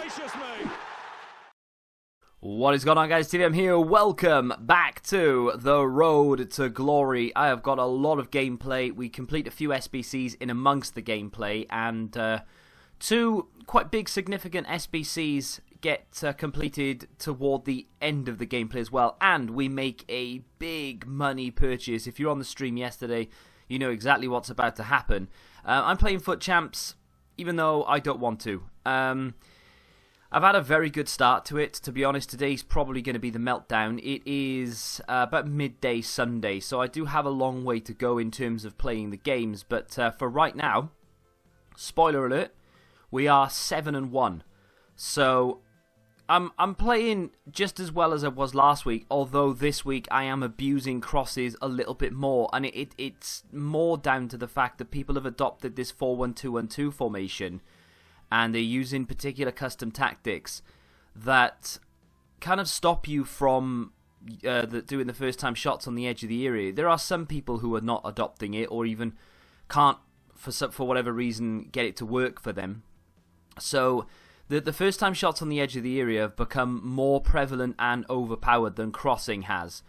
gracious me! What is going on, guys? TVM here. Welcome back to the Road to Glory. I have got a lot of gameplay. We complete a few SBCs in amongst the gameplay, and two quite big significant SBCs get completed toward the end of the gameplay as well, and we make a big money purchase. If you're on the stream yesterday, you know exactly what's about to happen. I'm playing Foot Champs, even though I don't want to. I've had a very good start to it. To be honest, today's probably going to be the meltdown. It is about midday Sunday, so I do have a long way to go in terms of playing the games. But for right now, spoiler alert, we are 7-1. So I'm playing just as well as I was last week, although this week I am abusing crosses a little bit more, and it's more down to the fact that people have adopted this 4-1-2-1-2 formation, and they're using particular custom tactics that kind of stop you from doing the first time shots on the edge of the area. There are some people who are not adopting it, or even can't, for whatever reason, get it to work for them. So the first time shots on the edge of the area have become more prevalent and overpowered than crossing has.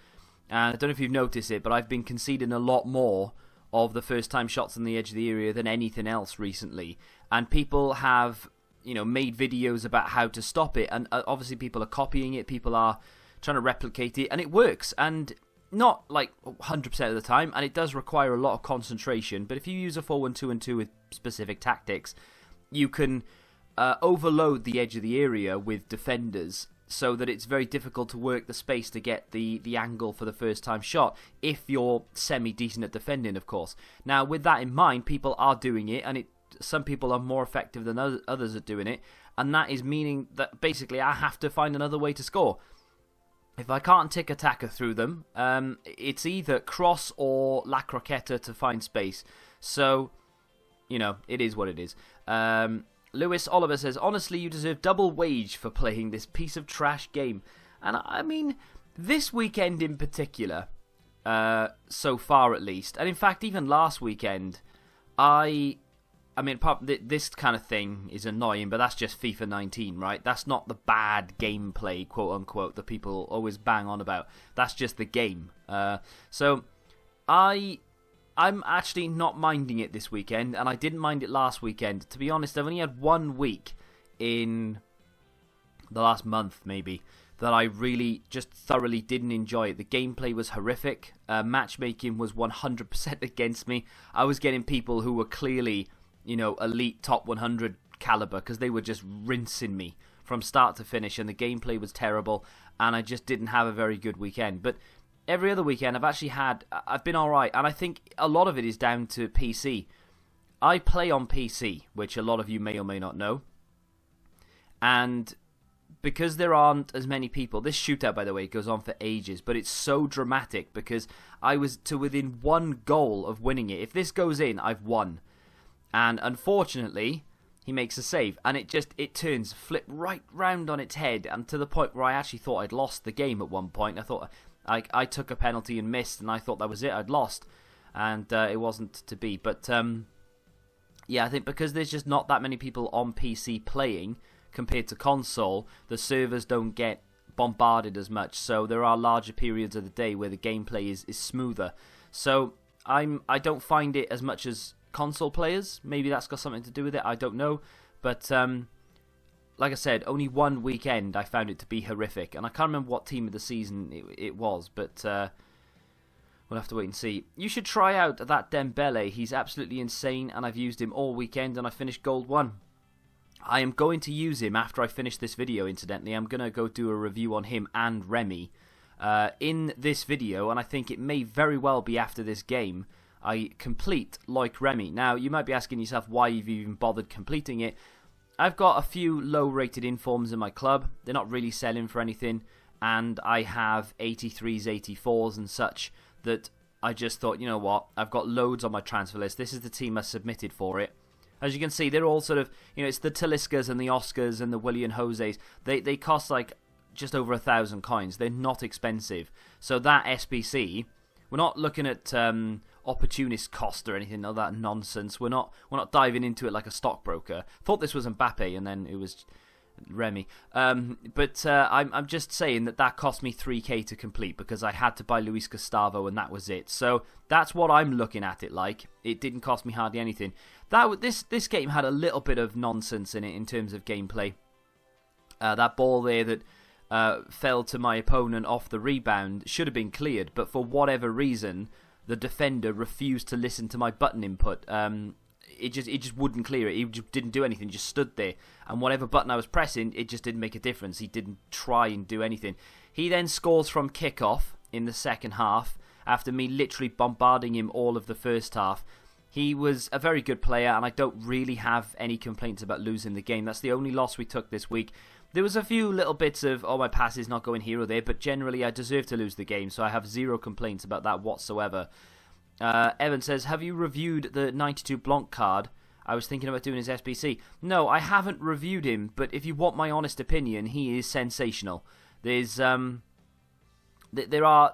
And I don't know if you've noticed it, but I've been conceding a lot more of the first time shots on the edge of the area than anything else recently. And people have, made videos about how to stop it, and obviously people are copying it, people are trying to replicate it, and it works, and not like 100% of the time, and it does require a lot of concentration. But if you use a 4-1-2-1-2 with specific tactics, you can overload the edge of the area with defenders, so that it's very difficult to work the space to get the angle for the first time shot, if you're semi-decent at defending, of course. Now, with that in mind, people are doing it, and some people are more effective than others at doing it, and that is meaning that basically I have to find another way to score. If I can't tick attacker through them, it's either cross or La Croqueta to find space. So, it is what it is. Lewis Oliver says, honestly, you deserve double wage for playing this piece of trash game. And I mean, this weekend in particular, so far at least, and in fact, even last weekend, this kind of thing is annoying, but that's just FIFA 19, right? That's not the bad gameplay, quote unquote, that people always bang on about. That's just the game. So I'm actually not minding it this weekend, and I didn't mind it last weekend. To be honest, I've only had 1 week in the last month, maybe, that I really just thoroughly didn't enjoy it. The gameplay was horrific. Matchmaking was 100% against me. I was getting people who were clearly, elite top 100 caliber, because they were just rinsing me from start to finish, and the gameplay was terrible, and I just didn't have a very good weekend. But every other weekend I've been alright, and I think a lot of it is down to PC. I play on PC, which a lot of you may or may not know, and because there aren't as many people, this shootout, by the way, goes on for ages, but it's so dramatic because I was to within 1 goal of winning it. If this goes in, I've won. And unfortunately, he makes a save, and it turns, flip right round on its head, and to the point where I actually thought I'd lost the game at one point. I thought I took a penalty and missed, and I thought that was it, I'd lost, and it wasn't to be. But yeah, I think because there's just not that many people on PC playing compared to console, the servers don't get bombarded as much, so there are larger periods of the day where the gameplay is smoother. So I don't find it as much as console players. Maybe that's got something to do with it, I don't know. But like I said, only 1 weekend I found it to be horrific, and I can't remember what team of the season it was, but we'll have to wait and see. You should try out that Dembele. He's absolutely insane, and I've used him all weekend, and I finished Gold 1. I am going to use him after I finish this video, incidentally. I'm going to go do a review on him and Remy in this video, and I think it may very well be after this game I complete like Remy. Now, you might be asking yourself why you've even bothered completing it. I've got a few low-rated informs in my club. They're not really selling for anything, and I have 83s, 84s and such that I just thought, you know what, I've got loads on my transfer list. This is the team I submitted for it. As you can see, they're all sort of, it's the Taliscas and the Oscars and the William Jose's. They cost like just over 1,000 coins. They're not expensive. So that SBC, we're not looking at opportunist cost or anything of that nonsense. We're not diving into it like a stockbroker. Thought this was Mbappe, and then it was Remy. But I'm just saying that cost me 3k to complete because I had to buy Luis Gustavo and that was it. So that's what I'm looking at it like. It didn't cost me hardly anything. This game had a little bit of nonsense in it in terms of gameplay. That ball there that fell to my opponent off the rebound should have been cleared, but for whatever reason, the defender refused to listen to my button input. It just wouldn't clear it. He just didn't do anything. Just stood there, and whatever button I was pressing, it just didn't make a difference. He didn't try and do anything. He then scores from kickoff in the second half after me literally bombarding him all of the first half. He was a very good player, and I don't really have any complaints about losing the game. That's the only loss we took this week. There was a few little bits of, my pass is not going here or there, but generally I deserve to lose the game, so I have zero complaints about that whatsoever. Evan says, have you reviewed the 92 Blanc card? I was thinking about doing his SBC. No, I haven't reviewed him, but if you want my honest opinion, he is sensational. There are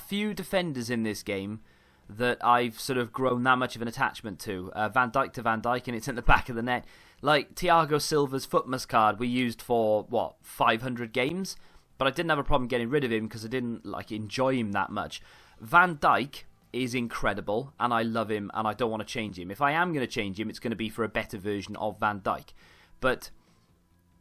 few defenders in this game that I've sort of grown that much of an attachment to. Van Dijk to Van Dijk, and it's in the back of the net. Like Thiago Silva's Footmas card we used for, 500 games? But I didn't have a problem getting rid of him because I didn't enjoy him that much. Van Dijk is incredible, and I love him, and I don't want to change him. If I am going to change him, it's going to be for a better version of Van Dijk. But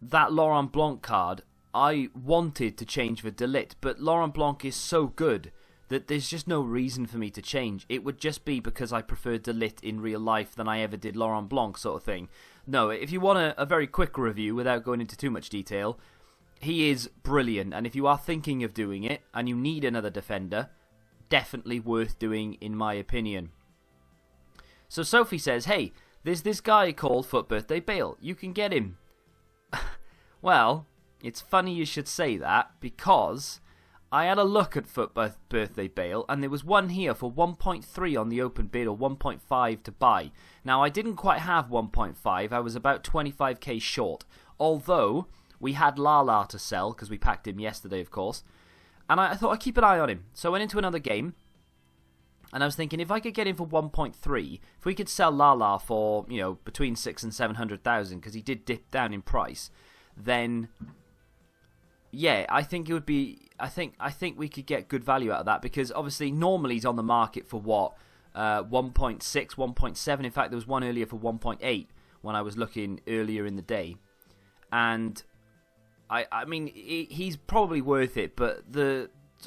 that Laurent Blanc card, I wanted to change for De Ligt, but Laurent Blanc is so good that there's just no reason for me to change. It would just be because I prefer De Ligt in real life than I ever did Laurent Blanc sort of thing. No, if you want a very quick review without going into too much detail, he is brilliant, and if you are thinking of doing it and you need another defender, definitely worth doing in my opinion. So Sophie says, hey, there's this guy called Foot Birthday Bale. You can get him. Well, it's funny you should say that because I had a look at Foot Birthday Bale and there was one here for 1.3 on the open bid or 1.5 to buy. Now, I didn't quite have 1.5. I was about 25k short. Although, we had Lala to sell because we packed him yesterday, of course. And I thought I'd keep an eye on him. So I went into another game. And I was thinking, if I could get him for 1.3, if we could sell Lala for, between 600,000 and 700,000, because he did dip down in price, then, yeah, I think it would be, I think we could get good value out of that, because obviously normally he's on the market for 1.6, 1.7. In fact, there was one earlier for 1.8 when I was looking earlier in the day. And I mean, he's probably worth it, but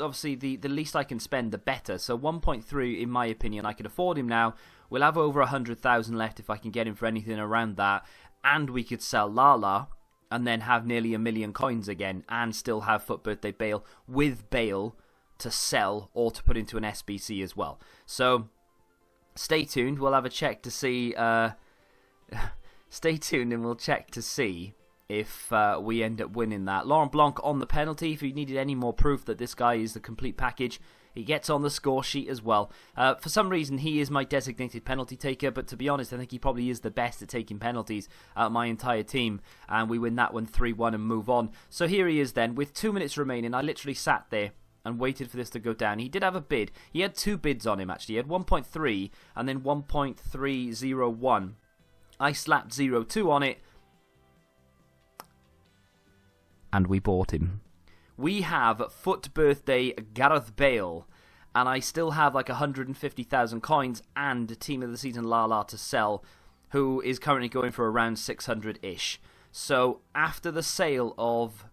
obviously the least I can spend, the better. So 1.3, in my opinion, I can afford him now. We'll have over 100,000 left if I can get him for anything around that, and we could sell Lala and then have nearly 1 million coins again, and still have Foot Birthday Bale with Bale to sell or to put into an SBC as well. So stay tuned. We'll have a check to see. Stay tuned, and we'll check to see if we end up winning that. Laurent Blanc on the penalty. If you needed any more proof that this guy is the complete package, he gets on the score sheet as well. For some reason, he is my designated penalty taker, but to be honest, I think he probably is the best at taking penalties out of my entire team, and we win that one 3-1 and move on. So here he is then, with 2 minutes remaining. I literally sat there and waited for this to go down. He did have a bid. He had 2 bids on him, actually. He had 1.3 and then 1.301. I slapped 0.2 on it, and we bought him. We have Foot Birthday Gareth Bale, and I still have like 150,000 coins and Team of the Season Lala to sell, who is currently going for around 600-ish. So after the sale of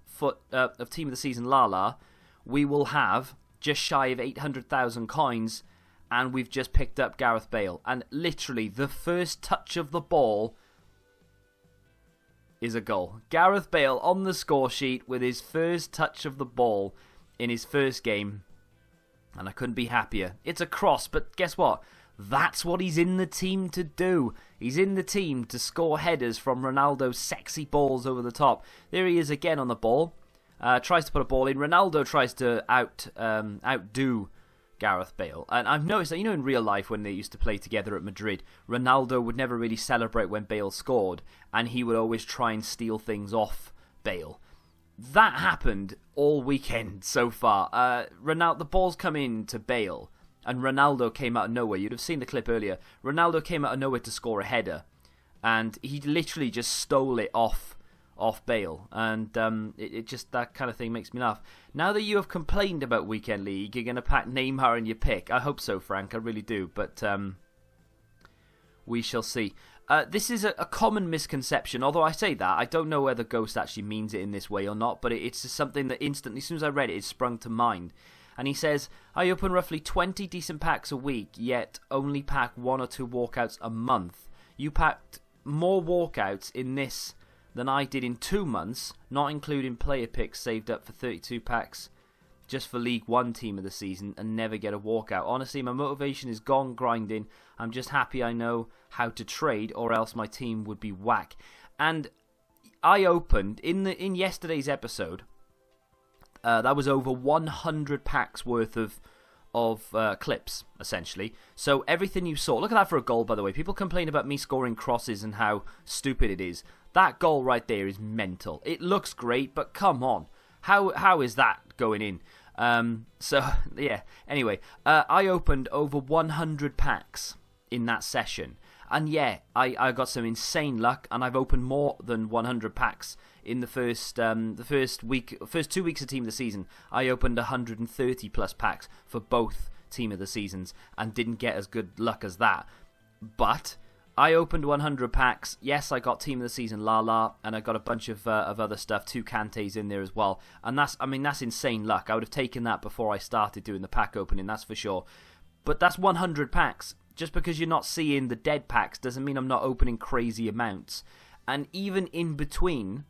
Team of the Season Lala, we will have just shy of 800,000 coins, and we've just picked up Gareth Bale. And literally, the first touch of the ball is a goal. Gareth Bale on the score sheet with his first touch of the ball in his first game, and I couldn't be happier. It's a cross, but guess what? That's what he's in the team to do. He's in the team to score headers from Ronaldo's sexy balls over the top. There he is again on the ball. Tries to put a ball in. Ronaldo tries to outdo Gareth Bale. And I've noticed that, in real life when they used to play together at Madrid, Ronaldo would never really celebrate when Bale scored, and he would always try and steal things off Bale. That happened all weekend so far. The ball's come in to Bale, and Ronaldo came out of nowhere. You'd have seen the clip earlier. Ronaldo came out of nowhere to score a header, and he literally just stole it off off bail, and it just, that kind of thing makes me laugh. Now that you have complained about Weekend League, you're going to pack Neymar in your pick. I hope so, Frank, I really do, but we shall see. This is a common misconception, although I say that, I don't know whether Ghost actually means it in this way or not, but it's just something that instantly, as soon as I read it, it sprung to mind. And he says, I open roughly 20 decent packs a week, yet only pack 1 or 2 walkouts a month. You packed more walkouts in this than I did in 2 months, not including player picks saved up for 32 packs just for League 1 team of the season, and never get a walkout. Honestly, my motivation is gone grinding. I'm just happy I know how to trade, or else my team would be whack. And I opened, in yesterday's episode, that was over 100 packs worth of clips, essentially. So everything you saw, look at that for a goal, by the way. People complain about me scoring crosses and how stupid it is. That goal right there is mental. It looks great, but come on. How is that going in? So, yeah. Anyway, I opened over 100 packs in that session. And yeah, I got some insane luck, and I've opened more than 100 packs in the first 2 weeks of Team of the Season. I opened 130 plus packs for both Team of the Seasons and didn't get as good luck as that. But I opened 100 packs. Yes, I got Team of the Season Lala, and I got a bunch of other stuff, 2 Kantes in there as well. And that's insane luck. I would have taken that before I started doing the pack opening, that's for sure. But that's 100 packs. Just because you're not seeing the dead packs doesn't mean I'm not opening crazy amounts. And even in between,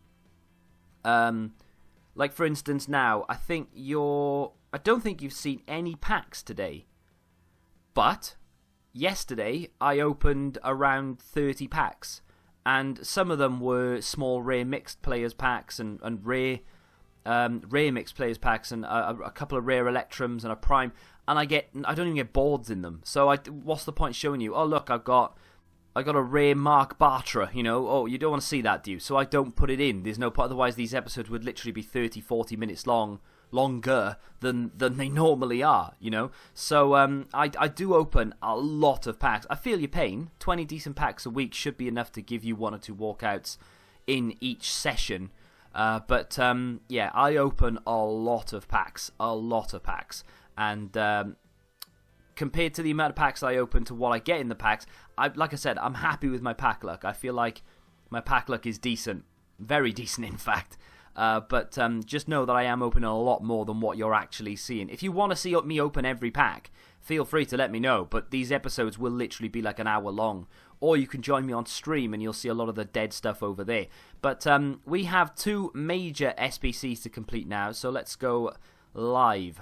like for instance now, I don't think you've seen any packs today. But yesterday I opened around 30 packs, and some of them were small rare mixed players packs and rare mixed players packs, and a couple of rare Electrums and a Prime. And I don't even get boards in them. So what's the point showing you? Oh look, I got a rare Mark Bartra, you know. Oh, you don't want to see that, do you? So I don't put it in. There's no point. Otherwise, these episodes would literally be 30, 40 minutes longer than they normally are, you know. So I do open a lot of packs. I feel your pain. 20 decent packs a week should be enough to give you 1 or 2 walkouts in each session. But yeah, I open a lot of packs. And compared to the amount of packs I open to what I get in the packs, like I said, I'm happy with my pack luck. I feel like my pack luck is decent. Very decent, in fact. But just know that I am opening a lot more than what you're actually seeing. If you want to see me open every pack, feel free to let me know. But these episodes will literally be like an hour long. Or you can join me on stream and you'll see a lot of the dead stuff over there. But we have 2 major SBCs to complete now, so let's go live.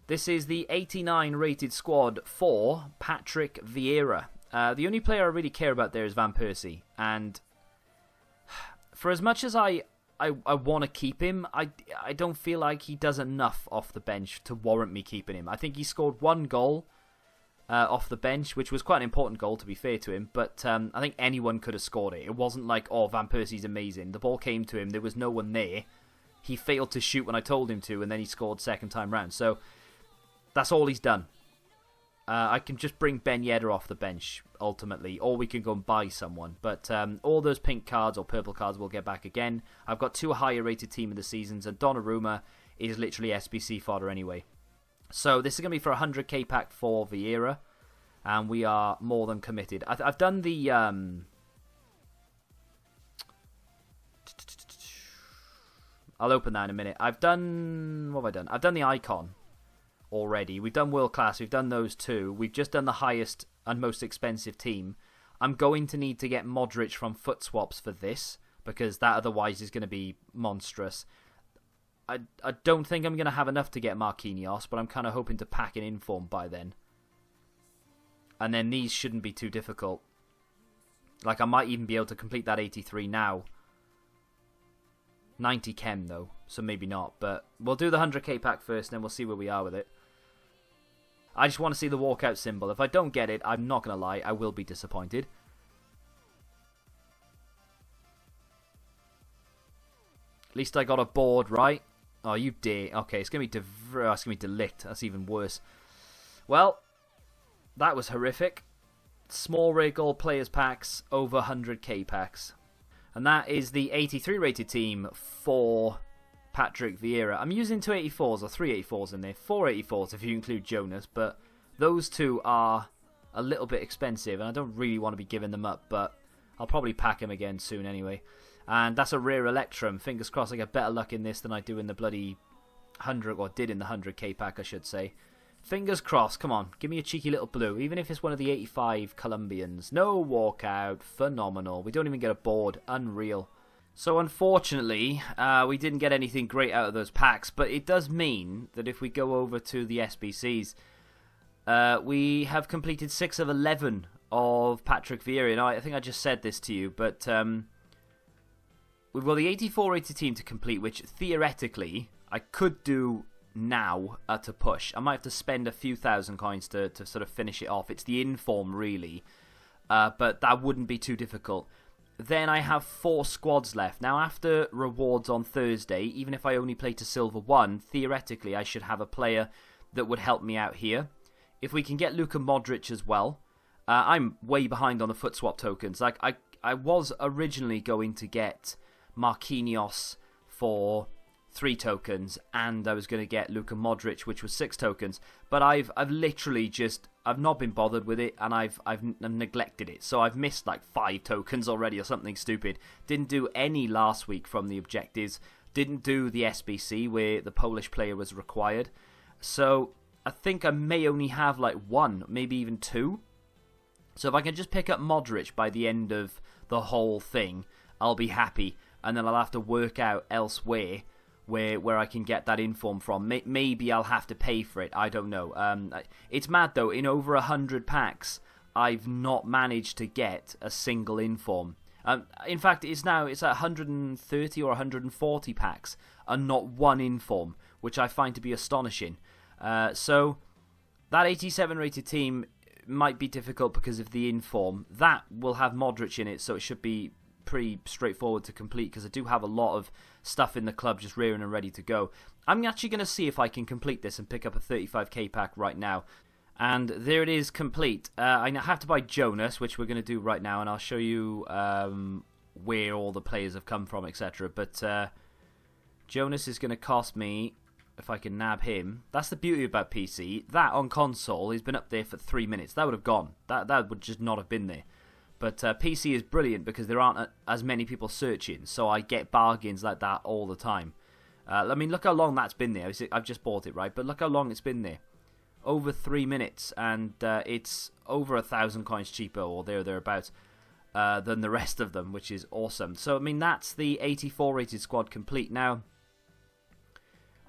This is the 89 rated squad for Patrick Vieira. The only player I really care about there is Van Persie. And for as much as I want to keep him, I don't feel like he does enough off the bench to warrant me keeping him. I think he scored 1 goal off the bench, which was quite an important goal, to be fair to him. But I think anyone could have scored it. It wasn't like, oh, Van Persie's amazing. The ball came to him. There was no one there. He failed to shoot when I told him to, and then he scored second time round. So that's all he's done. I can just bring Ben Yedder off the bench, ultimately, or we can go and buy someone. But all those pink cards or purple cards will get back again. I've got 2 higher rated Team of the Seasons, and Donnarumma is literally SBC fodder anyway. So this is going to be for a 100k pack for Vieira, and we are more than committed. I've done the I'll open that in a minute. What have I done? I've done the icon already. We've done world class. We've done those 2. We've just done the highest and most expensive team. I'm going to need to get Modric from foot swaps for this, because that otherwise is going to be monstrous. I don't think I'm going to have enough to get Marquinhos, but I'm kind of hoping to pack an inform by then. And then these shouldn't be too difficult. Like, I might even be able to complete that 83 now. 90 chem though, so maybe not. But we'll do the 100k pack first, and then we'll see where we are with it. I just want to see the walkout symbol. If I don't get it, I'm not going to lie, I will be disappointed. At least I got a board, right? Oh, you dare. Okay, it's going to be Delict. That's even worse. Well, that was horrific. Small rare gold players packs, over 100k packs. And that is the 83 rated team for Patrick Vieira. I'm using 284s or 384s in there. 484s if you include Jonas. But those two are a little bit expensive. And I don't really want to be giving them up. But I'll probably pack him again soon anyway. And that's a rare Electrum. Fingers crossed I get better luck in this than I do in the bloody 100, or did in the 100k pack, I should say. Fingers crossed. Come on, give me a cheeky little blue, even if it's one of the 85 Colombians. No walkout. Phenomenal. We don't even get a board. Unreal. So unfortunately, we didn't get anything great out of those packs, but it does mean that if we go over to the SBCs, we have completed 6 of 11 of Patrick Vieira. Now, I think I just said this to you, but we've got the 84 rated team to complete, which theoretically I could do now to push. I might have to spend a few thousand coins to sort of finish it off. It's the inform really, but that wouldn't be too difficult. Then I have 4 squads left. Now after rewards on Thursday, even if I only play to Silver 1, theoretically I should have a player that would help me out here. If we can get Luka Modric as well, I'm way behind on the foot swap tokens. Like I was originally going to get Marquinhos for 3 tokens, and I was going to get Luka Modric, which was 6 tokens, but I've literally just, I've not been bothered with it, and I've neglected it, so I've missed like 5 tokens already or something stupid. Didn't do any last week from the objectives, didn't do the SBC where the Polish player was required, so I think I may only have like 1, maybe even 2. So if I can just pick up Modric by the end of the whole thing, I'll be happy, and then I'll have to work out elsewhere where I can get that inform from. Maybe I'll have to pay for it. I don't know. It's mad though. In over 100 packs, I've not managed to get a single inform. In fact, it's at 130 or 140 packs and not one inform, which I find to be astonishing. So that 87 rated team might be difficult because of the inform. That will have Modric in it, so it should be pretty straightforward to complete because I do have a lot of stuff in the club just rearing and ready to go. I'm actually going to see if I can complete this and pick up a 35k pack right now. And there it is, complete. I have to buy Jonas, which we're going to do right now, and I'll show you where all the players have come from, etc. But Jonas is going to cost me, if I can nab him. That's the beauty about PC. That on console has been up there for 3 minutes. That would have gone. That would just not have been there. But PC is brilliant because there aren't as many people searching, so I get bargains like that all the time. I mean, look how long that's been there. I've just bought it, right? But look how long it's been there. Over 3 minutes, and it's over 1,000 coins cheaper, or thereabouts, than the rest of them, which is awesome. So, I mean, that's the 84 rated squad complete. Now,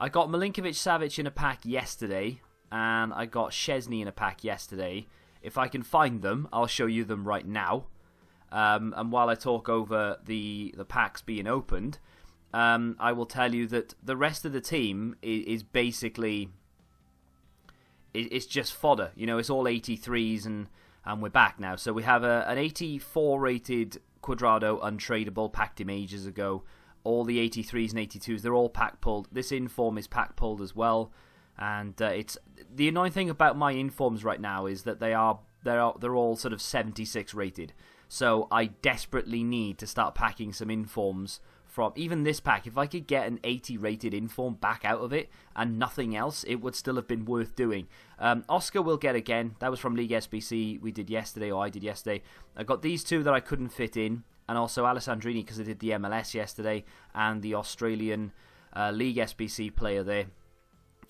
I got Milinkovic-Savic in a pack yesterday, and I got Szczesny in a pack yesterday. If I can find them, I'll show you them right now. And while I talk over the packs being opened, I will tell you that the rest of the team is basically, it's just fodder. You know, it's all 83s and we're back now. So we have an 84 rated Cuadrado untradeable, packed him ages ago. All the 83s and 82s, they're all pack pulled. This inform is pack pulled as well. And it's the annoying thing about my informs right now is that they're all sort of 76 rated. So I desperately need to start packing some informs from even this pack. If I could get an 80 rated inform back out of it and nothing else, it would still have been worth doing. Oscar will get again. That was from League SBC we did yesterday, or I did yesterday. I got these two that I couldn't fit in, and also Alessandrini because I did the MLS yesterday and the Australian League SBC player there.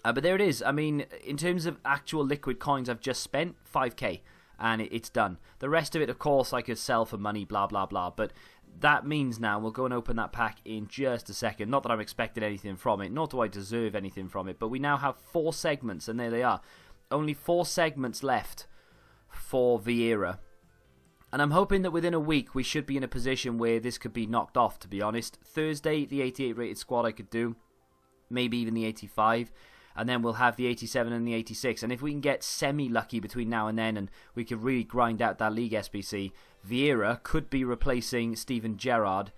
But there it is. I mean, in terms of actual liquid coins, I've just spent 5k, and it's done. The rest of it, of course, I could sell for money, blah, blah, blah. But that means now we'll go and open that pack in just a second. Not that I'm expecting anything from it, nor do I deserve anything from it. But we now have 4 segments, and there they are. Only 4 segments left for Vieira. And I'm hoping that within a week we should be in a position where this could be knocked off, to be honest. Thursday, the 88 rated squad I could do. Maybe even the 85. And then we'll have the 87 and the 86. And if we can get semi-lucky between now and then, and we can really grind out that League SBC, Vieira could be replacing Steven Gerrard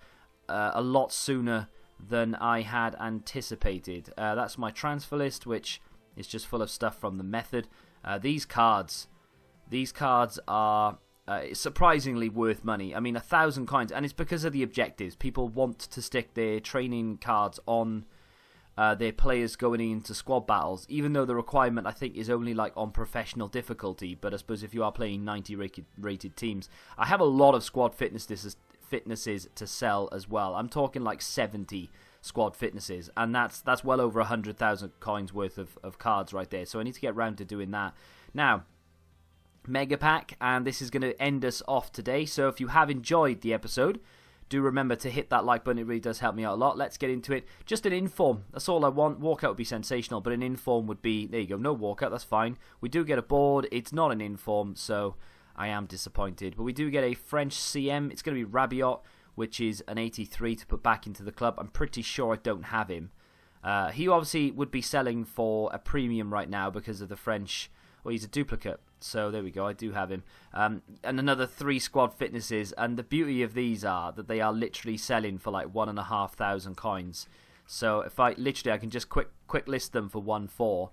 a lot sooner than I had anticipated. That's my transfer list, which is just full of stuff from the method. These cards are it's surprisingly worth money. I mean, 1,000 coins, and it's because of the objectives. People want to stick their training cards on their players going into squad battles, even though the requirement, I think, is only like on professional difficulty. But I suppose if you are playing 90 rated teams, I have a lot of squad fitnesses to sell as well. I'm talking like 70 squad fitnesses, and that's well over 100,000 coins worth of cards right there. So I need to get round to doing that. Now, Mega Pack, and this is going to end us off today. So if you have enjoyed the episode, do remember to hit that like button. It really does help me out a lot. Let's get into it. Just an inform. That's all I want. Walkout would be sensational, but an inform would be... There you go. No walkout. That's fine. We do get a board. It's not an inform, so I am disappointed. But we do get a French CM. It's going to be Rabiot, which is an 83 to put back into the club. I'm pretty sure I don't have him. He obviously would be selling for a premium right now because of the French... Well, he's a duplicate. So there we go, I do have him. And another 3 squad fitnesses. And the beauty of these are that they are literally selling for like 1,500 coins. So if I can just quick list them for 1.4,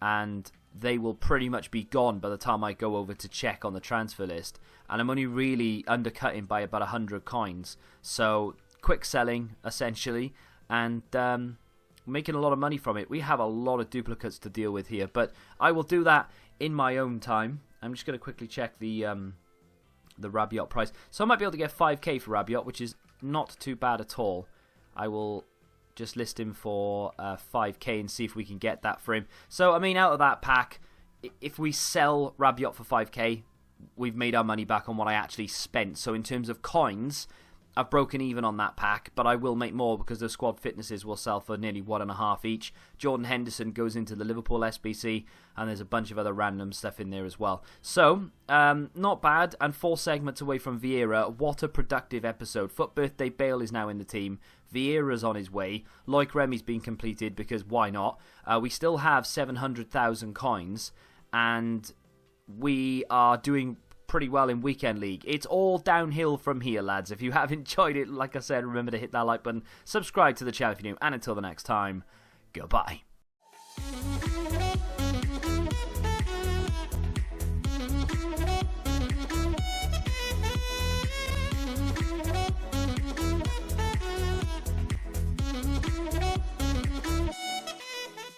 and they will pretty much be gone by the time I go over to check on the transfer list. And I'm only really undercutting by about 100 coins. So quick selling essentially, and making a lot of money from it. We have a lot of duplicates to deal with here, but I will do that in my own time. I'm just going to quickly check the Rabiot price. So I might be able to get 5k for Rabiot, which is not too bad at all. I will just list him for 5k and see if we can get that for him. So, I mean, out of that pack, if we sell Rabiot for 5k, we've made our money back on what I actually spent. So in terms of coins, I've broken even on that pack, but I will make more because the squad fitnesses will sell for nearly 1.5 each. Jordan Henderson goes into the Liverpool SBC, and there's a bunch of other random stuff in there as well. So, not bad, and 4 segments away from Vieira. What a productive episode. Foot Birthday Bale is now in the team. Vieira's on his way. Loic Remy's been completed because why not? We still have 700,000 coins, and we are doing pretty well in Weekend League. It's all downhill from here, lads. If you have enjoyed it, like I said, remember to hit that like button, subscribe to the channel if you're new, and until the next time, goodbye.